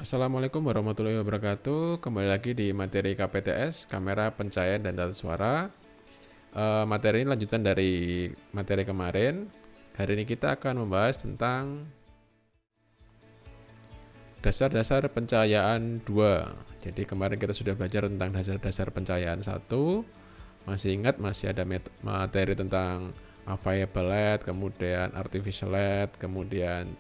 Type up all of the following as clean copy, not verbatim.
Assalamualaikum warahmatullahi wabarakatuh. Kembali lagi di materi KPTS, kamera pencahayaan dan tata suara. Materi ini lanjutan dari materi kemarin. Hari ini kita akan membahas tentang dasar-dasar pencahayaan 2. Jadi kemarin kita sudah belajar tentang dasar-dasar pencahayaan 1. Masih ingat masih ada materi tentang available light, kemudian artificial light, kemudian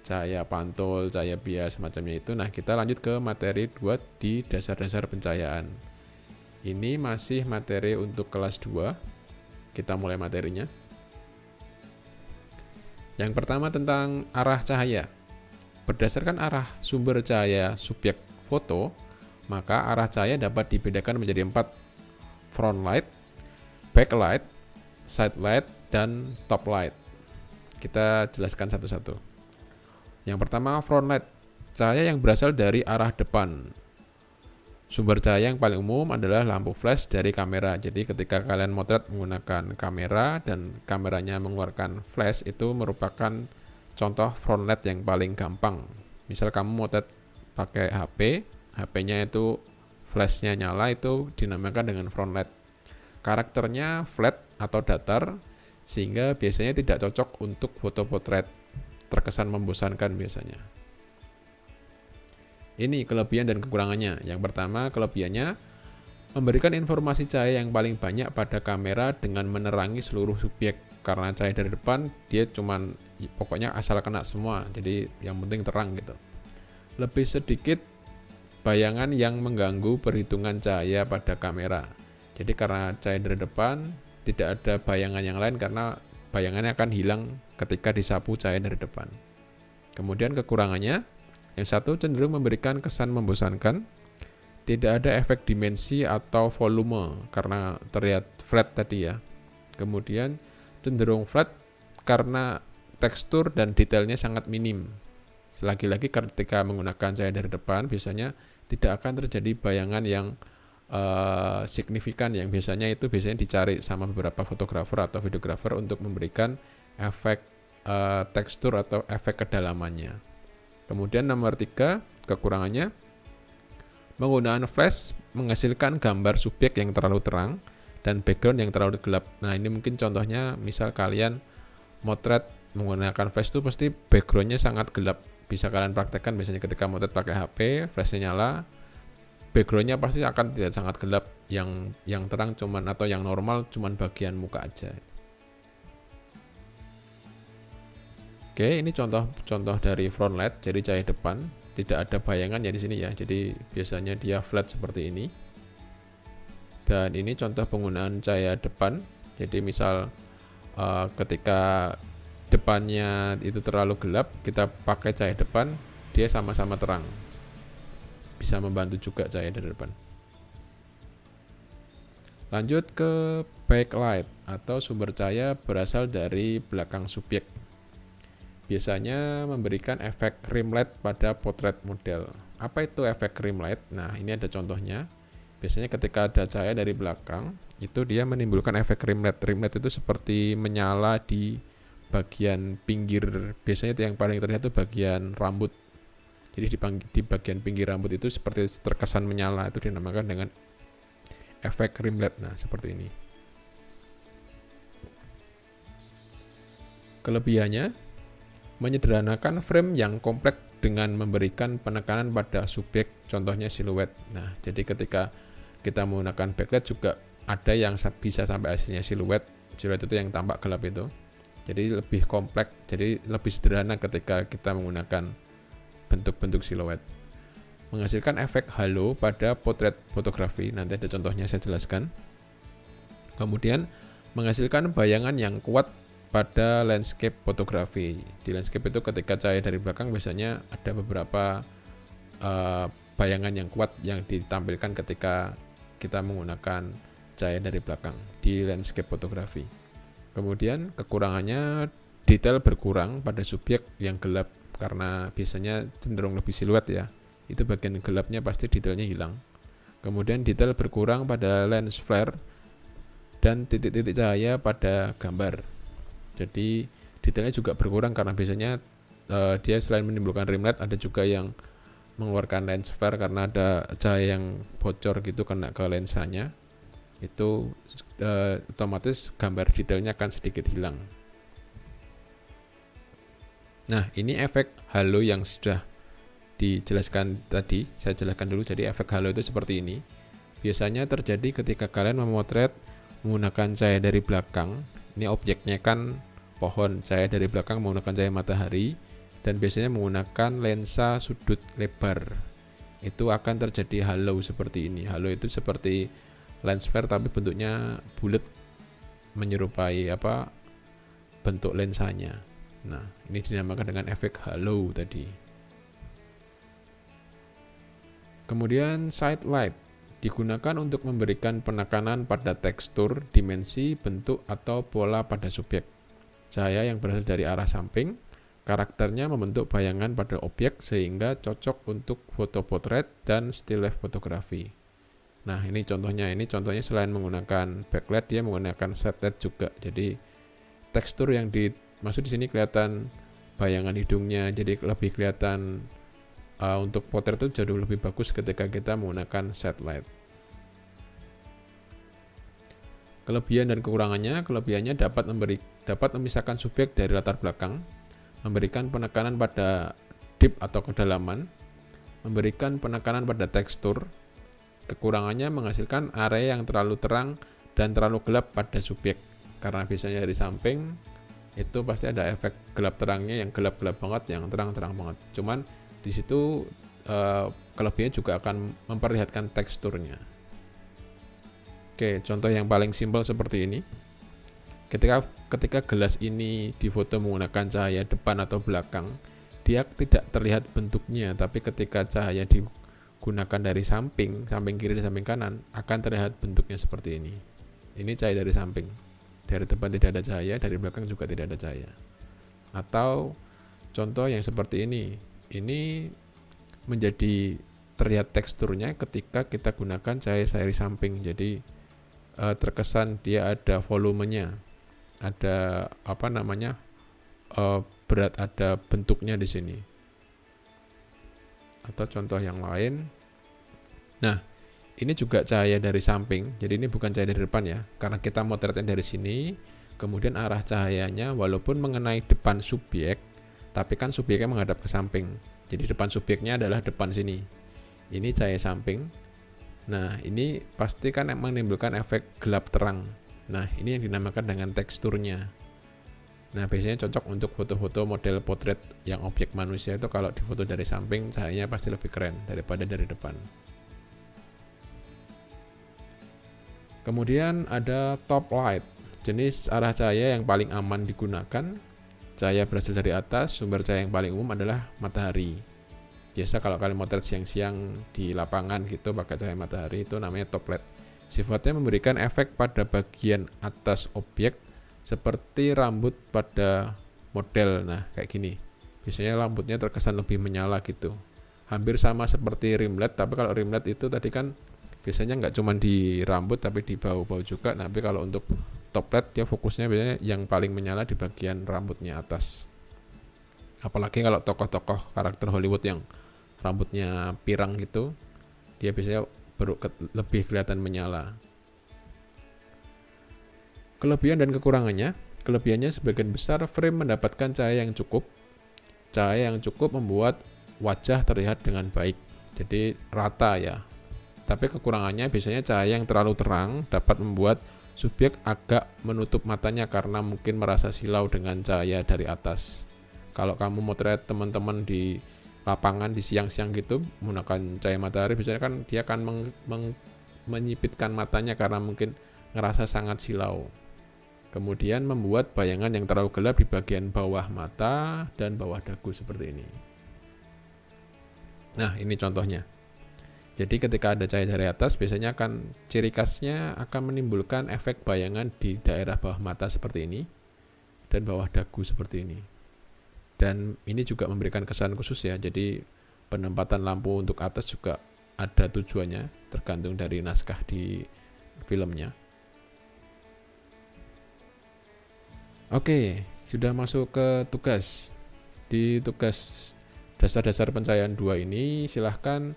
cahaya pantul, cahaya bias, semacamnya itu. Nah, kita lanjut ke materi 2 di dasar-dasar pencahayaan. Ini masih materi untuk kelas 2. Kita mulai materinya. Yang pertama tentang arah cahaya. Berdasarkan arah sumber cahaya subjek foto, maka arah cahaya dapat dibedakan menjadi 4: front light, back light, side light, dan top light. Kita jelaskan satu-satu. Yang pertama, front light, cahaya yang berasal dari arah depan. Sumber cahaya yang paling umum adalah lampu flash dari kamera. Jadi ketika kalian motret menggunakan kamera dan kameranya mengeluarkan flash, itu merupakan contoh front light yang paling gampang. Misal kamu motret pakai HP-nya itu flashnya nyala, itu dinamakan dengan front light. Karakternya flat atau datar, sehingga biasanya tidak cocok untuk foto potret. Terkesan membosankan biasanya. Ini kelebihan dan kekurangannya. Yang pertama, kelebihannya memberikan informasi cahaya yang paling banyak pada kamera dengan menerangi seluruh subjek. Karena cahaya dari depan, dia cuman pokoknya asal kena semua. Jadi yang penting terang gitu. Lebih sedikit bayangan yang mengganggu perhitungan cahaya pada kamera. Jadi karena cahaya dari depan, tidak ada bayangan yang lain karena bayangannya akan hilang ketika disapu cahaya dari depan. Kemudian kekurangannya, yang satu cenderung memberikan kesan membosankan, tidak ada efek dimensi atau volume karena terlihat flat tadi ya. Kemudian cenderung flat karena tekstur dan detailnya sangat minim. Lagi-lagi ketika menggunakan cahaya dari depan, biasanya tidak akan terjadi bayangan yang signifikan yang biasanya dicari sama beberapa fotografer atau videografer untuk memberikan efek tekstur atau efek kedalamannya. Kemudian nomor 3, kekurangannya, penggunaan flash menghasilkan gambar subjek yang terlalu terang dan background yang terlalu gelap. Nah, ini mungkin contohnya, misal kalian motret menggunakan flash itu pasti backgroundnya sangat gelap. Bisa kalian praktekkan biasanya ketika motret pakai HP, flashnya nyala, backgroundnya pasti akan tidak sangat gelap, yang terang cuman atau yang normal cuman bagian muka aja. Oke, ini contoh dari front light, jadi cahaya depan, tidak ada bayangan ya di sini ya. Jadi biasanya dia flat seperti ini. Dan ini contoh penggunaan cahaya depan. Jadi misal ketika depannya itu terlalu gelap, kita pakai cahaya depan, dia sama-sama terang. Bisa membantu juga cahaya dari depan. Lanjut ke backlight atau sumber cahaya berasal dari belakang subjek. Biasanya memberikan efek rim light pada potret model. Apa itu efek rim light? Nah, ini ada contohnya. Biasanya ketika ada cahaya dari belakang, itu dia menimbulkan efek rim light. Rim light itu seperti menyala di bagian pinggir. Biasanya itu yang paling terlihat itu bagian rambut. Jadi di bagian pinggir rambut itu seperti terkesan menyala, itu dinamakan dengan efek rim light. Nah, seperti ini. Kelebihannya, menyederhanakan frame yang kompleks dengan memberikan penekanan pada subjek, contohnya siluet. Nah, jadi ketika kita menggunakan backlight juga ada yang bisa sampai hasilnya siluet. Siluet itu yang tampak gelap itu. Jadi lebih kompleks, jadi lebih sederhana ketika kita menggunakan bentuk-bentuk siluet. Menghasilkan efek halo pada potret fotografi, nanti ada contohnya saya jelaskan. Kemudian menghasilkan bayangan yang kuat pada landscape fotografi. Di landscape itu ketika cahaya dari belakang biasanya ada beberapa bayangan yang kuat yang ditampilkan ketika kita menggunakan cahaya dari belakang di landscape fotografi. Kemudian kekurangannya, detail berkurang pada subjek yang gelap karena biasanya cenderung lebih siluet ya. Itu bagian gelapnya pasti detailnya hilang. Kemudian detail berkurang pada lens flare dan titik-titik cahaya pada gambar. Jadi detailnya juga berkurang karena biasanya dia selain menimbulkan rim light, ada juga yang mengeluarkan lens flare karena ada cahaya yang bocor gitu kena ke lensanya, itu otomatis gambar detailnya akan sedikit hilang. Nah, ini efek halo yang sudah dijelaskan tadi, saya jelaskan dulu. Jadi efek halo itu seperti ini. Biasanya terjadi ketika kalian memotret menggunakan cahaya dari belakang. Ini objeknya kan pohon, cahaya dari belakang menggunakan cahaya matahari, dan biasanya menggunakan lensa sudut lebar. Itu akan terjadi halo seperti ini. Halo itu seperti lens flare tapi bentuknya bulat, menyerupai bentuk lensanya. Nah, ini dinamakan dengan efek halo tadi. Kemudian side light digunakan untuk memberikan penekanan pada tekstur, dimensi, bentuk, atau pola pada subjek. Cahaya yang berasal dari arah samping, karakternya membentuk bayangan pada objek sehingga cocok untuk foto potret dan still life fotografi. Nah, ini contohnya selain menggunakan backlight, dia menggunakan side light juga. Jadi tekstur yang dimaksud di sini kelihatan bayangan hidungnya, jadi lebih kelihatan. Untuk potret itu jauh lebih bagus ketika kita menggunakan side light. Kelebihan dan kekurangannya, kelebihannya dapat memisahkan subjek dari latar belakang, memberikan penekanan pada deep atau kedalaman, memberikan penekanan pada tekstur. Kekurangannya menghasilkan area yang terlalu terang dan terlalu gelap pada subjek, karena biasanya dari samping itu pasti ada efek gelap terangnya, yang gelap-gelap banget, yang terang-terang banget. Cuman di situ kelebihannya juga akan memperlihatkan teksturnya. Oke, contoh yang paling simpel seperti ini. Ketika gelas ini difoto menggunakan cahaya depan atau belakang, dia tidak terlihat bentuknya, tapi ketika cahaya digunakan dari samping kiri dan samping kanan, akan terlihat bentuknya seperti ini. Ini cahaya dari samping. Dari depan tidak ada cahaya, dari belakang juga tidak ada cahaya. Atau contoh yang seperti ini. Ini menjadi terlihat teksturnya ketika kita gunakan cahaya dari samping. Jadi terkesan dia ada volumenya, ada berat, ada bentuknya di sini. Atau contoh yang lain. Nah, ini juga cahaya dari samping. Jadi ini bukan cahaya dari depan ya, karena kita motretnya dari sini. Kemudian arah cahayanya walaupun mengenai depan subjek, tapi kan subjeknya menghadap ke samping. Jadi depan subjeknya adalah depan sini. Ini cahaya samping. Nah, ini pasti kan menimbulkan efek gelap terang. Nah, ini yang dinamakan dengan teksturnya. Nah, biasanya cocok untuk foto-foto model potret yang objek manusia itu kalau difoto dari samping, cahayanya pasti lebih keren daripada dari depan. Kemudian ada top light. Jenis arah cahaya yang paling aman digunakan. Cahaya berasal dari atas, sumber cahaya yang paling umum adalah matahari. Biasa kalau kalian motret siang-siang di lapangan gitu pakai cahaya matahari, itu namanya top light. Sifatnya memberikan efek pada bagian atas objek seperti rambut pada model. Nah, kayak gini. Biasanya rambutnya terkesan lebih menyala gitu. Hampir sama seperti rim LED, tapi kalau rim LED itu tadi kan biasanya nggak cuma di rambut tapi di bau-bau juga. Tapi kalau untuk top light dia fokusnya biasanya yang paling menyala di bagian rambutnya atas. Apalagi kalau tokoh-tokoh karakter Hollywood yang rambutnya pirang gitu, dia biasanya lebih kelihatan menyala. Kelebihan dan kekurangannya. Kelebihannya sebagian besar frame mendapatkan cahaya yang cukup. Cahaya yang cukup membuat wajah terlihat dengan baik, jadi rata ya. Tapi kekurangannya biasanya cahaya yang terlalu terang dapat membuat subjek agak menutup matanya karena mungkin merasa silau dengan cahaya dari atas. Kalau kamu motret teman-teman di lapangan di siang-siang gitu menggunakan cahaya matahari, biasanya kan dia akan menyipitkan matanya karena mungkin ngerasa sangat silau. Kemudian membuat bayangan yang terlalu gelap di bagian bawah mata dan bawah dagu seperti ini. Nah, ini contohnya. Jadi ketika ada cahaya dari atas, biasanya ciri khasnya akan menimbulkan efek bayangan di daerah bawah mata seperti ini dan bawah dagu seperti ini. Dan ini juga memberikan kesan khusus ya. Jadi penempatan lampu untuk atas juga ada tujuannya, tergantung dari naskah di filmnya. Oke, sudah masuk ke tugas. Di tugas dasar-dasar pencahayaan 2 ini silahkan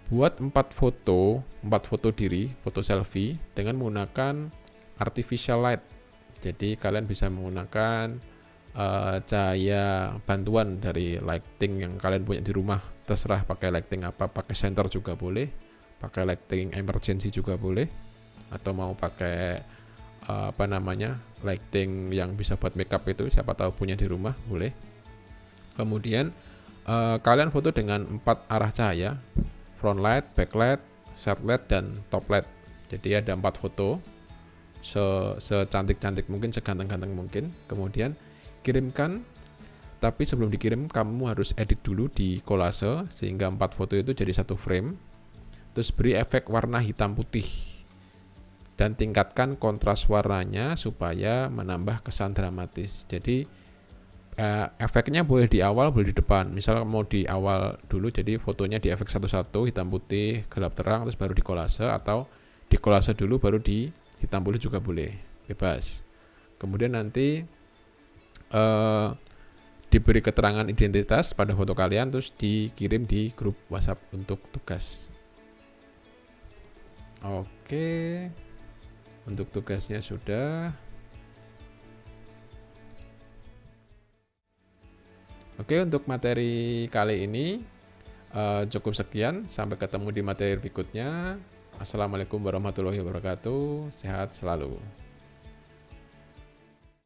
buat 4 foto diri, foto selfie dengan menggunakan artificial light. Jadi kalian bisa menggunakan cahaya bantuan dari lighting yang kalian punya di rumah. Terserah pakai lighting apa, pakai center juga boleh, pakai lighting emergency juga boleh, atau mau pakai lighting yang bisa buat makeup itu, siapa tahu punya di rumah, boleh. Kemudian kalian foto dengan 4 arah cahaya, front light, back light, side light, dan top light. Jadi ada 4 foto, secantik-cantik mungkin, seganteng-ganteng mungkin. Kemudian kirimkan, tapi sebelum dikirim kamu harus edit dulu di kolase sehingga 4 foto itu jadi satu frame. Terus beri efek warna hitam putih dan tingkatkan kontras warnanya supaya menambah kesan dramatis. Jadi efeknya boleh di awal, boleh di depan. Misal mau di awal dulu, jadi fotonya di efek satu-satu, hitam putih, gelap terang, terus baru di kolase, atau di kolase dulu baru di hitam putih juga boleh, bebas. Kemudian nanti diberi keterangan identitas pada foto kalian, terus dikirim di grup WhatsApp untuk tugas. Oke, untuk tugasnya sudah. Oke, untuk materi kali ini cukup sekian. Sampai ketemu di materi berikutnya. Assalamualaikum warahmatullahi wabarakatuh. Sehat selalu.